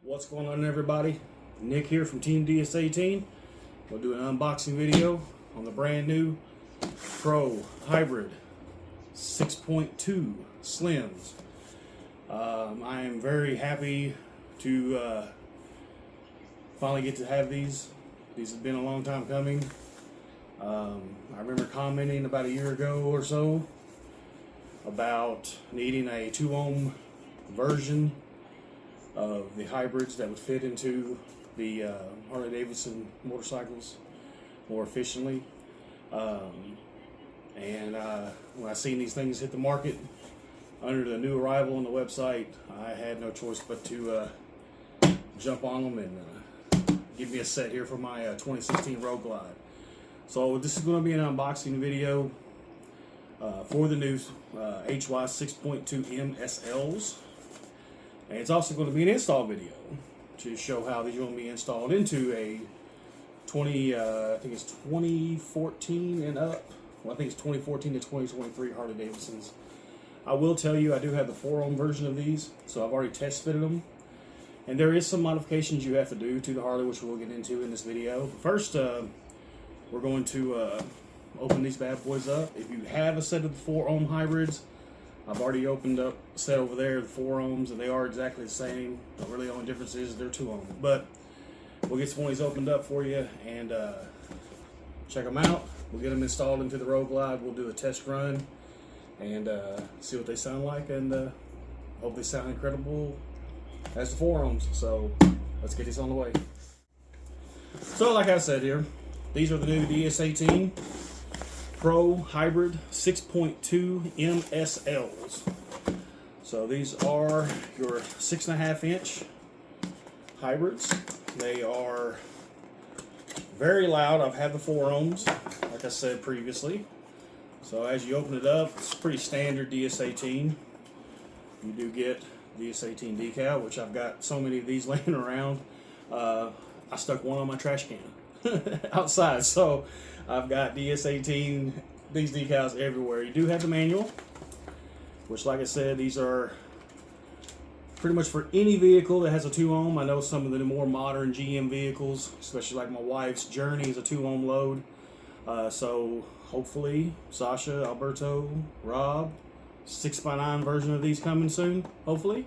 What's going on, everybody? Nick here from Team DS18. We'll do an unboxing video on the brand new Pro Hybrid 6.2 Slims. I am very happy to finally get to have these. These have been a long time coming. I remember commenting about a year ago or so about needing a 2-ohm version of the hybrids that would fit into the Harley-Davidson motorcycles more efficiently. When I seen these things hit the market under the new arrival on the website, I had no choice but to jump on them and give me a set here for my 2016 Road Glide. So this is going to be an unboxing video for the new HY6.2MSLs. And it's also going to be an install video to show how these are going to be installed into a I think it's 2014 and up. Well, I think it's 2014 to 2023 Harley Davidsons. I will tell you, I do have the 4-ohm version of these, so I've already test fitted them. And there is some modifications you have to do to the Harley, which we'll get into in this video. First, we're going to open these bad boys up. If you have a set of the 4-ohm hybrids, I've already opened up a set over there, the 4 ohms, and they are exactly the same. Really, the only difference is they're 2 ohm. But we'll get some of these opened up for you and check them out. We'll get them installed into the Road Glide. We'll do a test run and see what they sound like, and hope they sound incredible as the 4 ohms. So let's get this on the way. So like I said here, these are the new DS18 Pro Hybrid 6.2 MSLs. So these are your 6.5 inch hybrids. They are very loud. I've had the 4 ohms, like I said previously. So as you open it up, it's pretty standard DS18. You do get DS18 decal, which I've got so many of these laying around. I stuck one on my trash can outside, so I've got DS18, these decals everywhere. You do have the manual, which, like I said, these are pretty much for any vehicle that has a 2 ohm. I know some of the more modern GM vehicles, especially like my wife's Journey, is a 2 ohm load. So hopefully Sasha, Alberto, Rob, 6x9 version of these coming soon, hopefully.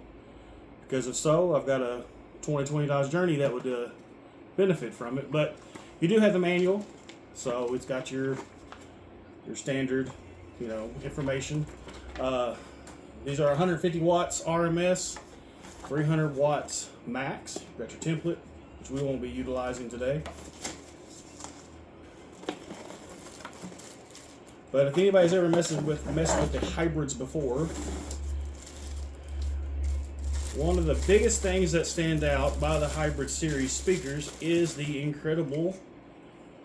Because if so, I've got a 2020 Dodge Journey that would benefit from it. But you do have the manual, so it's got your standard, information. These are 150 watts RMS, 300 watts max. You've got your template, which we won't be utilizing today. But if anybody's ever messed with the hybrids before, one of the biggest things that stand out by the hybrid series speakers is the incredible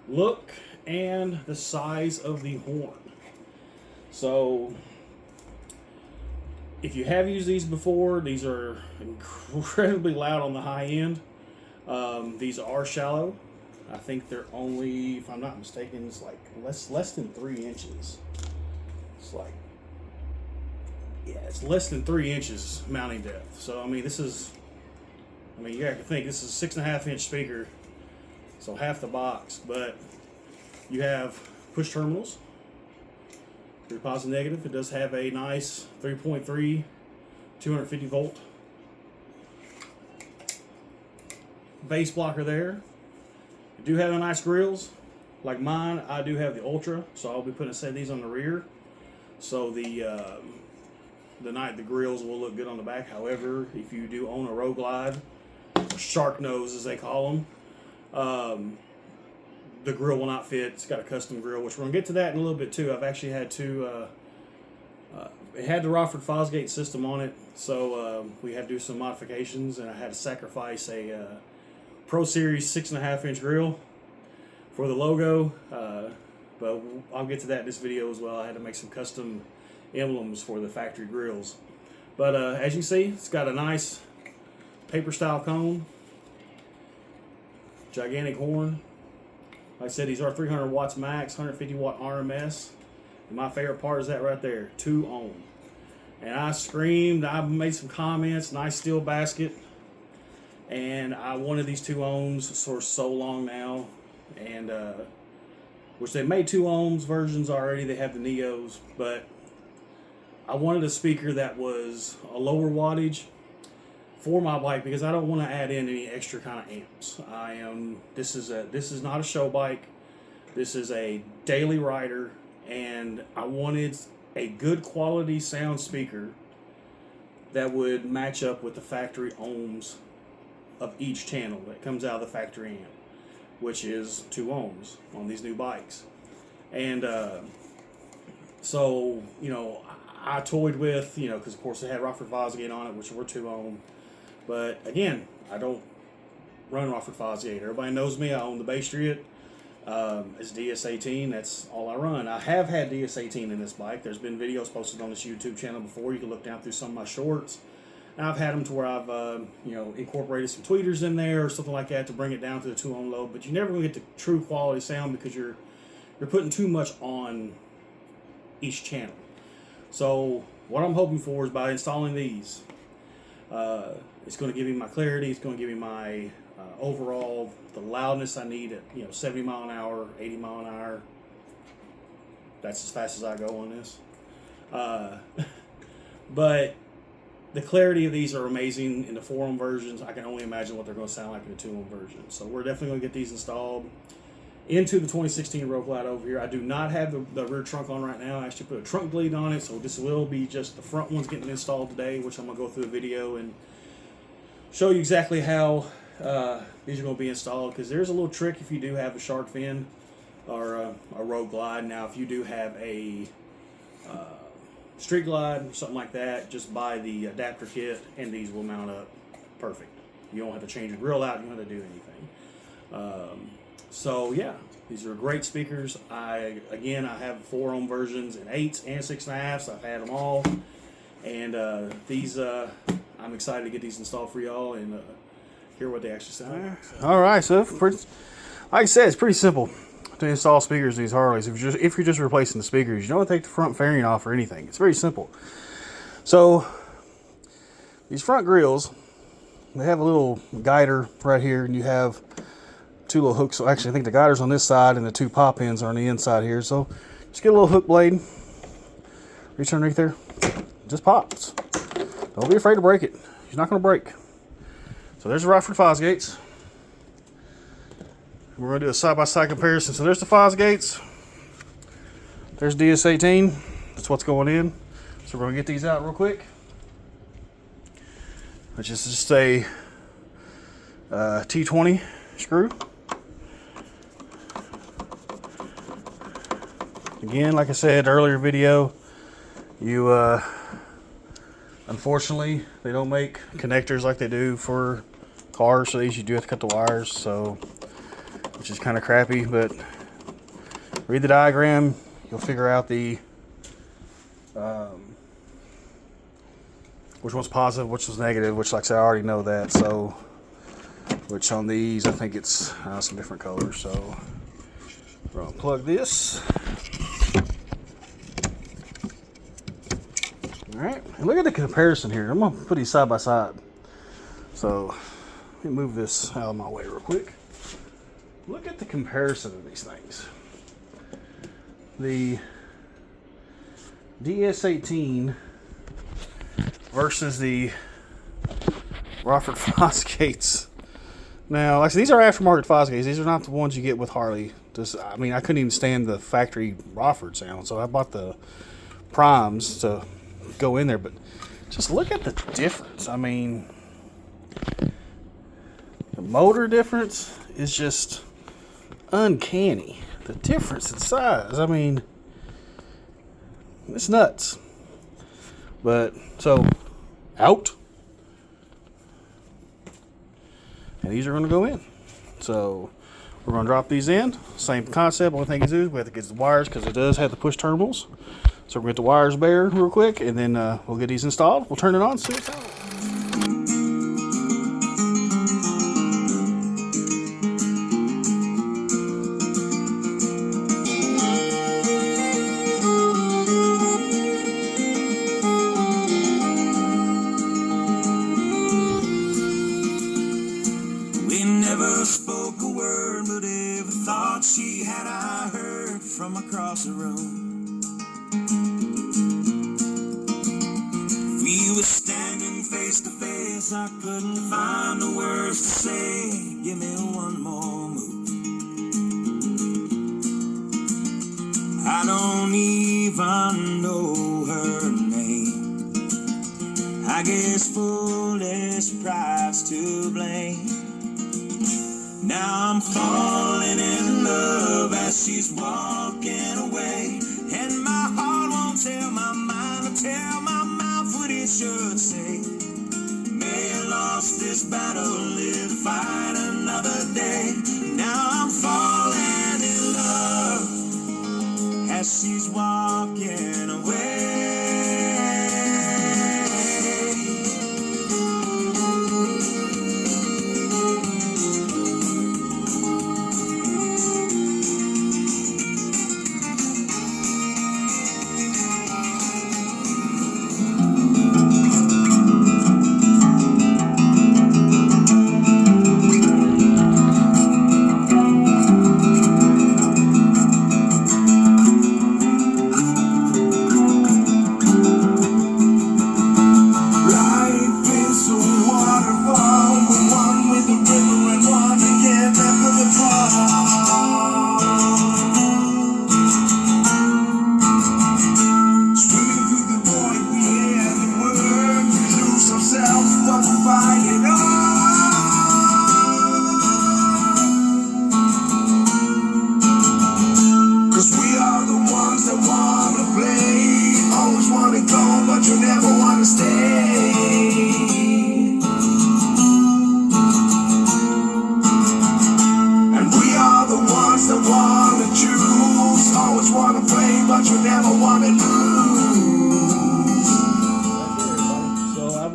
look and the size of the horn. So if you have used these before, these are incredibly loud on the high end. These are shallow. I think they're only, if I'm not mistaken, it's like less than 3 inches. It's like, yeah, it's less than 3 inches mounting depth. So I mean, you have to think this is a 6.5 inch speaker, so half the box. But you have push terminals, 3 positive, negative. It does have a nice 3.3 250 volt base blocker there. You do have a nice grills. Like mine, I do have the Ultra, so I'll be putting a set of these on the rear. So the grills will look good on the back. However, if you do own a Road Glide, or shark nose as they call them, the grill will not fit. It's got a custom grill, which we're gonna get to that in a little bit too. I've actually had to, it had the Rockford Fosgate system on it, so we had to do some modifications, and I had to sacrifice a Pro Series 6.5 inch grill for the logo, but I'll get to that in this video as well. I had to make some custom emblems for the factory grills. But as you see, it's got a nice paper style cone, gigantic horn. Like I said, these are 300 watts max, 150 watt RMS. And my favorite part is that right there, 2 ohm. And I screamed, I made some comments, nice steel basket. and I wanted these 2 ohms for so long now, and which they made 2 ohms versions already. They have the Neos, but I wanted a speaker that was a lower wattage for my bike because I don't want to add in any extra kind of amps. This is not a show bike. This is a daily rider, and I wanted a good quality sound speaker that would match up with the factory ohms of each channel that comes out of the factory amp, which is 2 ohms on these new bikes. And so, I toyed with, because of course it had Rockford Fosgate on it, which were 2 ohm. But again, I don't run Rockford Fosgate. Everybody knows me. I own the Bay Street. It's DS18. That's all I run. I have had DS18 in this bike. There's been videos posted on this YouTube channel before. You can look down through some of my shorts. And I've had them to where I've incorporated some tweeters in there or something like that to bring it down to the 2 ohm load. But you're never going to get the true quality sound because you're putting too much on each channel. So what I'm hoping for is by installing these, it's going to give me my clarity. It's going to give me my overall the loudness I need at 70 mile an hour, 80 mile an hour. That's as fast as I go on this. But the clarity of these are amazing in the 4 ohm versions. I can only imagine what they're going to sound like in the 2 ohm version. So we're definitely going to get these installed into the 2016 Rogue Glide over here. I do not have the rear trunk on right now. I actually put a trunk bleed on it, so this will be just the front ones getting installed today, which I'm going to go through a video and show you exactly how these are going to be installed, because there's a little trick if you do have a shark fin or a Rogue Glide. Now, if you do have a Street Glide or something like that, just buy the adapter kit and these will mount up perfect. You don't have to change the grill out. You don't have to do anything. So yeah, these are great speakers. I have 4 ohm versions in 8s and 6.5s. I've had them all, and these I'm excited to get these installed for y'all and hear what they actually sound like. All right, so like I said, it's pretty simple to install speakers in these Harleys. If you're just replacing the speakers, you don't take the front fairing off or anything. It's very simple. So these front grills, they have a little guider right here, and you have 2 little hooks. So actually, I think the guider's on this side, and the 2 pop ends are on the inside here. So just get a little hook blade, reach underneath there, just pops. Don't be afraid to break it. It's not going to break. So there's the Rockford Fosgates. We're going to do a side-by-side comparison. So there's the Fosgates. There's DS18. That's what's going in. So we're going to get these out real quick. Which is just a T20 screw. Again, like I said earlier video, unfortunately they don't make connectors like they do for cars, so these you do have to cut the wires, so which is kind of crappy, but read the diagram, you'll figure out the which one's positive, which was negative, which like I said, I already know that. So which on these I think it's some different colors. So we're gonna plug this. Alright, and look at the comparison here. I'm going to put these side by side. So, let me move this out of my way real quick. Look at the comparison of these things. The DS18 versus the Rockford Fosgates. Now, like I said, these are aftermarket Fosgates. These are not the ones you get with Harley. I couldn't even stand the factory Rockford sound, so I bought the Primes to go in there, but just look at the difference. I mean, the motor difference is just uncanny. The difference in size, I mean, it's nuts. But so out, and these are going to go in. So we're going to drop these in. Same concept. Only thing is we have to get the wires because it does have the push terminals. So we'll get the wires bare real quick, and then we'll get these installed. We'll turn it on, see what's out. from across the room. We were standing face to face, I couldn't find the words to say. Give me one more move. I don't even know her name. I guess foolish pride's to blame. Now I'm falling in love as she's walking away, and my heart won't tell my mind to tell my mouth what it should say. May have lost this battle, live to fight another day. Now I'm falling in love as she's walking away.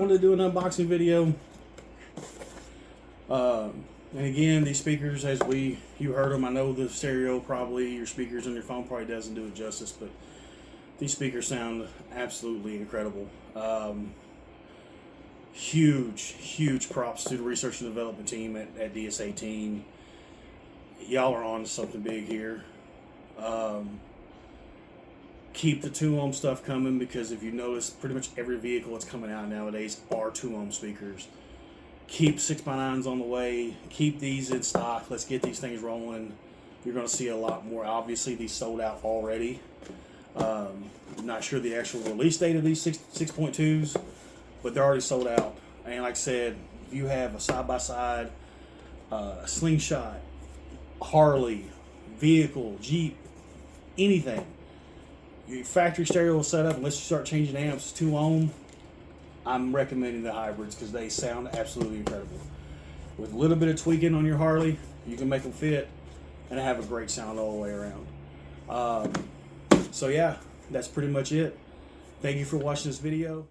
To do an unboxing video, and again, these speakers, as you heard them, I know the stereo probably, your speakers on your phone probably doesn't do it justice, but these speakers sound absolutely incredible. Huge props to the research and development team at DS18. Y'all are on to something big here. Keep the 2 ohm stuff coming, because if you notice, pretty much every vehicle that's coming out nowadays are 2 ohm speakers. Keep 6x9s on the way. Keep these in stock. Let's get these things rolling. You're going to see a lot more. Obviously, these sold out already. I'm not sure the actual release date of these 6.2s, but they're already sold out. And like I said, if you have a side-by-side, a slingshot, Harley, vehicle, Jeep, anything, your factory stereo setup, unless you start changing amps, 2 ohm, I'm recommending the hybrids because they sound absolutely incredible. With a little bit of tweaking on your Harley, you can make them fit and have a great sound all the way around. So yeah, that's pretty much it. Thank you for watching this video.